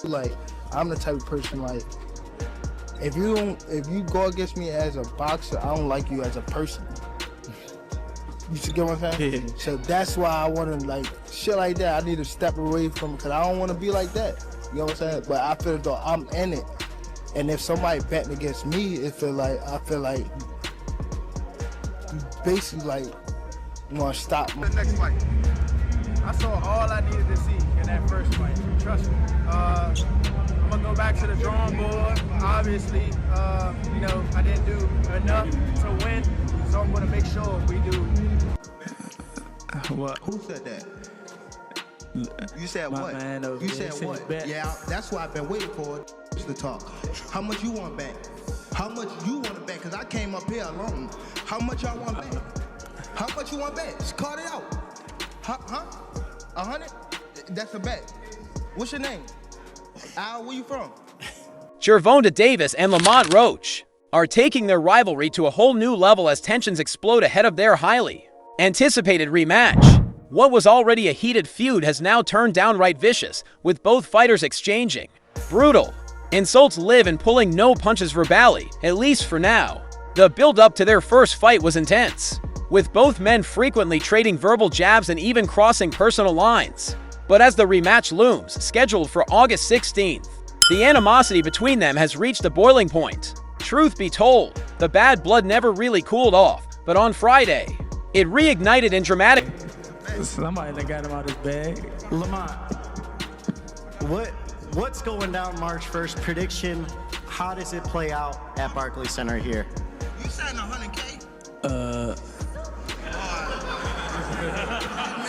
Like, I'm the type of person, like, if you go against me as a boxer, I don't like you as a person. You should get what I'm saying? Yeah. So that's why I want to, like, shit like that. I need to step away from it because I don't want to be like that. You know what I'm saying? But I feel though I'm in it, and if somebody betting against me, I feel like you basically like you want to stop the next fight. I saw all I needed to see in that first fight. Trust me. I'm gonna go back to the drawing board. Obviously, you know, I didn't do enough to win, so I'm gonna make sure we do. What? Who said that? You said what? You said what? Bet. Yeah, that's why I've been waiting for it to talk. How much you want back? How much you want to bet? Because I came up here alone. How much y'all want back? How much you want back? Just call it out. Huh? 100? That's a bet. What's your name? Al, where you from? Gervonta Davis and Lamont Roach are taking their rivalry to a whole new level as tensions explode ahead of their highly anticipated rematch. What was already a heated feud has now turned downright vicious, with both fighters exchanging brutal insults live and pulling no punches verbally, at least for now. The build-up to their first fight was intense, with both men frequently trading verbal jabs and even crossing personal lines. But as the rematch looms, scheduled for August 16th, the animosity between them has reached a boiling point. Truth be told, the bad blood never really cooled off, but on Friday, it reignited in dramatic... Somebody that got him out his bag. Lamont, what's going down March 1st? Prediction, how does it play out at Barclays Center here? You signed 100K?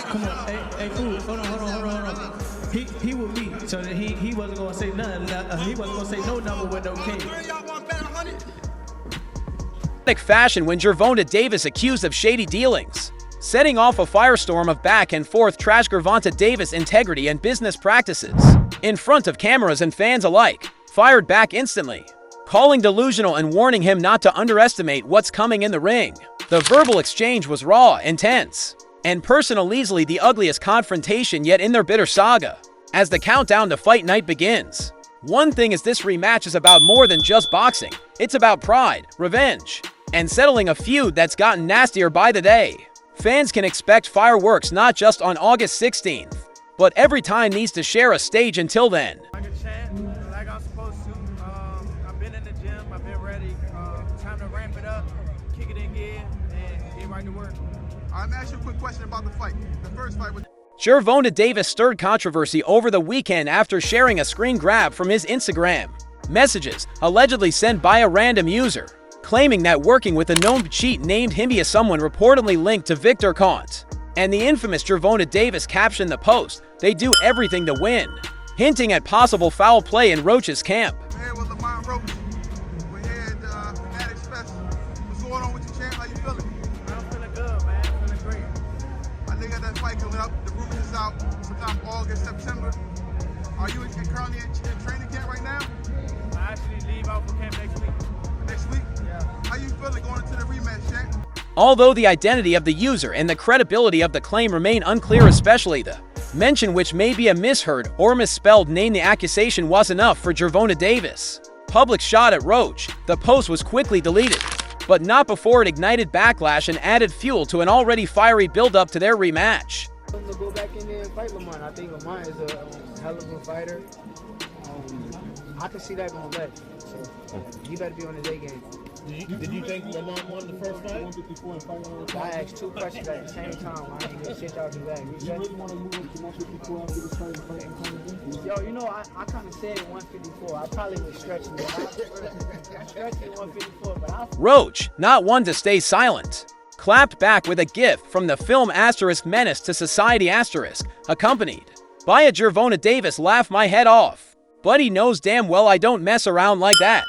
Come on, hey, fool, hold on. He with me, so that he wasn't gonna say nothing. He wasn't gonna say no number with no K. Y'all want to bet 100? fashion when Gervonta Davis accused of shady dealings, setting off a firestorm of back and forth trash Gervonta Davis' integrity and business practices. In front of cameras and fans alike, fired back instantly, calling delusional and warning him not to underestimate what's coming in the ring. The verbal exchange was raw, intense, and personal, easily the ugliest confrontation yet in their bitter saga. As the countdown to fight night begins, one thing is, this rematch is about more than just boxing. It's about pride, revenge, and settling a feud that's gotten nastier by the day. Fans can expect fireworks not just on August 16th, but every time needs to share a stage until then. Like a champ, like I'm supposed to. I've been in the gym, I've been ready. Time to ramp it up, kick it in gear, and get right to work. I'm asking you a quick question about the fight. The first fight was... Gervonta Davis stirred controversy over the weekend after sharing a screen grab from his Instagram messages, allegedly sent by a random user, claiming that working with a known cheat named him via someone reportedly linked to Victor Kant. And the infamous Gervonta Davis captioned the post, "They do everything to win," hinting at possible foul play in Roach's camp. We're here with Lamont Roach. We're here at Fanatics Fest. What's going on with you, champ? How you feeling? I'm feeling good, man. Feeling great. I think got that fight coming up. The rumors is out sometime August, September. Are you currently in training camp right now? I actually leave out for camp next week. Next week? Yeah. How you feeling going into the rematch, champ? Although the identity of the user and the credibility of the claim remain unclear, especially the mention, which may be a misheard or misspelled name, the accusation was enough for Gervonta Davis' public shot at Roach. The post was quickly deleted, but not before it ignited backlash and added fuel to an already fiery build-up to their rematch. To go back in there and fight Lamont. I think Lamont is a hell of a fighter. I can see that going back. So you better be on his A game. Did you think Lamont won the first fight? I asked two questions at the same time. I ain't get shit out of that. You really want to move up to 154 after this fight? Yo, you know, I kind of said 154. I probably was stretching it. I stretched it 154, but I... Roach, not one to stay silent, clapped back with a gif from the film Menace to Society accompanied by a Gervonta Davis laugh my head off. But he knows damn well I don't mess around like that.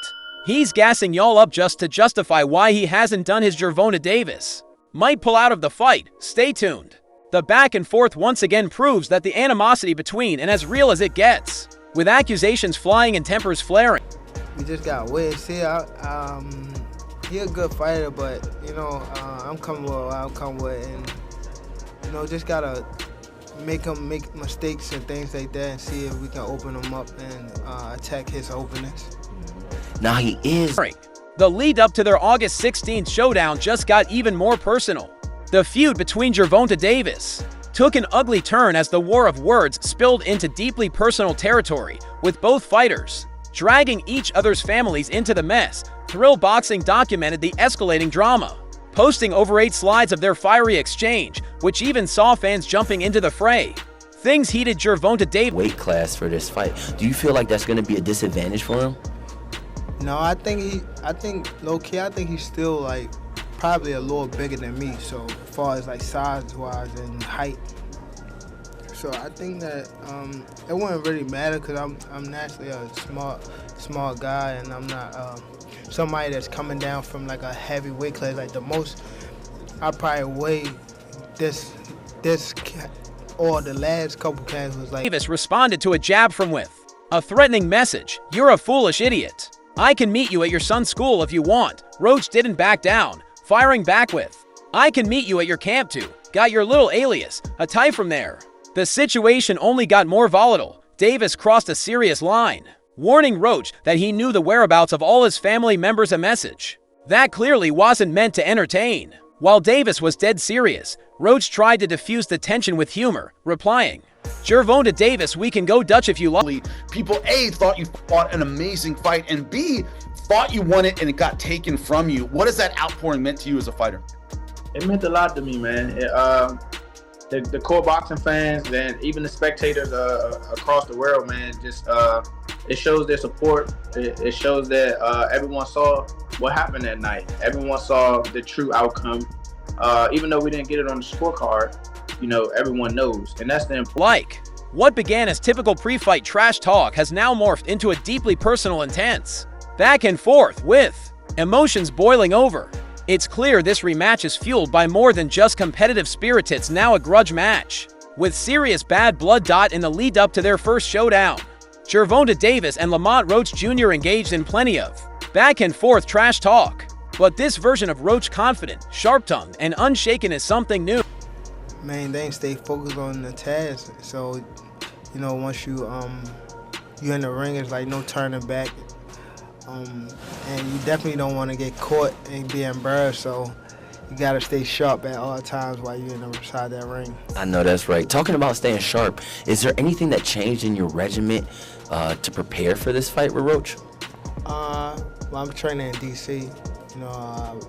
He's gassing y'all up just to justify why he hasn't done his. Gervonta Davis might pull out of the fight. Stay tuned. The back and forth once again proves that the animosity between and as real as it gets, with accusations flying and tempers flaring. We just got weird. See, he a good fighter, but you know, I'm coming with what I'm coming with, and you know, just gotta make him make mistakes and things like that, and see if we can open him up and attack his openness. Now he is. The lead up to their August 16th showdown just got even more personal. The feud between Gervonta Davis took an ugly turn as the war of words spilled into deeply personal territory, with both fighters dragging each other's families into the mess. Thrill Boxing documented the escalating drama, posting over 8 slides of their fiery exchange, which even saw fans jumping into the fray. Things heated Gervonta Davis Weight class for this fight. Do you feel like that's going to be a disadvantage for him? No, I think low-key, I think he's still like probably a little bigger than me. So as far as like size-wise and height, so I think that it wouldn't really matter because I'm naturally a small guy, and I'm not somebody that's coming down from like a heavy weight class. Like the most I probably weigh this or the last couple cans was like. Davis responded to a jab from with a threatening message. "You're a foolish idiot. I can meet you at your son's school if you want." Roach didn't back down, firing back with, "I can meet you at your camp too. Got your little alias, a type from there." The situation only got more volatile. Davis crossed a serious line, warning Roach that he knew the whereabouts of all his family members, a message that clearly wasn't meant to entertain. While Davis was dead serious, Roach tried to diffuse the tension with humor, replying, "Gervonta Davis, we can go Dutch if you like." People A, thought you fought an amazing fight, and B, thought you won it and it got taken from you. What has that outpouring meant to you as a fighter? It meant a lot to me, man. The core boxing fans and even the spectators across the world, man, just it shows their support. It shows that everyone saw what happened that night. Everyone saw the true outcome. Even though we didn't get it on the scorecard, you know, everyone knows, and that's the important. What began as typical pre-fight trash talk has now morphed into a deeply personal, intense back and forth with emotions boiling over. It's clear this rematch is fueled by more than just competitive spirit. It's now a grudge match, with serious bad blood. In the lead up to their first showdown, Gervonta Davis and Lamont Roach Jr. engaged in plenty of back and forth trash talk. But this version of Roach, confident, sharp-tongued, and unshaken, is something new. Main thing, stay focused on the task. So, you know, once you're in the ring, it's like no turning back. And you definitely don't want to get caught and be embarrassed. So you gotta stay sharp at all times while you're inside that ring. I know that's right. Talking about staying sharp, is there anything that changed in your regiment to prepare for this fight with Roach? Well, I'm training in DC. You know,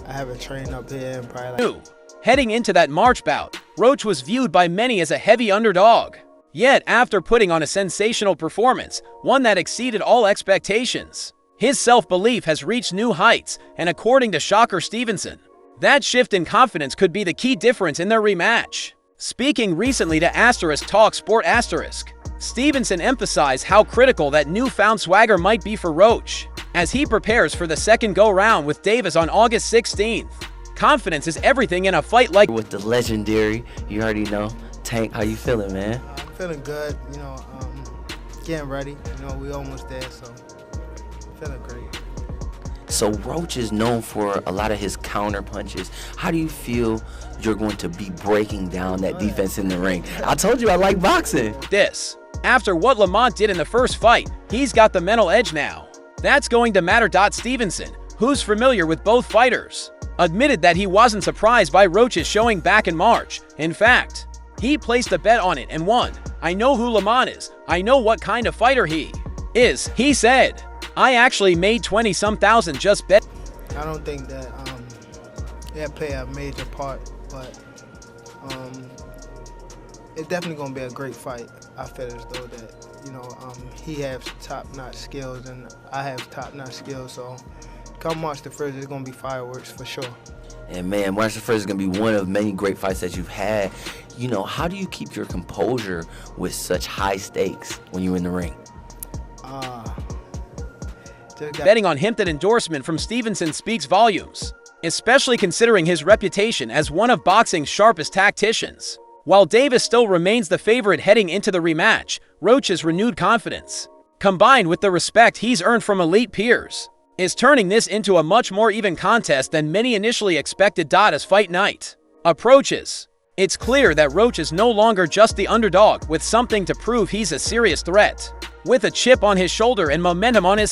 I haven't trained up here in probably like. Heading into that March bout, Roach was viewed by many as a heavy underdog. Yet, after putting on a sensational performance, one that exceeded all expectations, his self-belief has reached new heights, and according to Shocker Stevenson, that shift in confidence could be the key difference in their rematch. Speaking recently to Talk Sport *, Stevenson emphasized how critical that newfound swagger might be for Roach as he prepares for the second go-round with Davis on August 16th. Confidence is everything in a fight like with the legendary, you already know, Tank. How you feeling, man? I'm feeling good. You know, getting ready. You know, we almost there, so feeling great. So Roach is known for a lot of his counter punches. How do you feel you're going to be breaking down that defense in the ring? I told you I like boxing. This. After what Lamont did in the first fight, he's got the mental edge now. That's going to matter. Stevenson, who's familiar with both fighters, admitted that he wasn't surprised by Roach's showing back in March. In fact, he placed a bet on it and won. "I know who Lamont is. I know what kind of fighter he is," he said. "I actually made 20-some thousand just bet." I don't think that that play a major part, but it's definitely gonna be a great fight. I feel as though that, you know, he has top-notch skills and I have top-notch skills, so come March the 1st, it's gonna be fireworks for sure. And man, March the 1st is gonna be one of many great fights that you've had. You know, how do you keep your composure with such high stakes when you're in the ring? Betting on him. That endorsement from Stevenson speaks volumes, especially considering his reputation as one of boxing's sharpest tacticians. While Davis still remains the favorite heading into the rematch, Roach's renewed confidence, combined with the respect he's earned from elite peers, is turning this into a much more even contest than many initially expected. As fight night approaches, It's clear that Roach is no longer just the underdog with something to prove. He's a serious threat. With a chip on his shoulder and momentum on his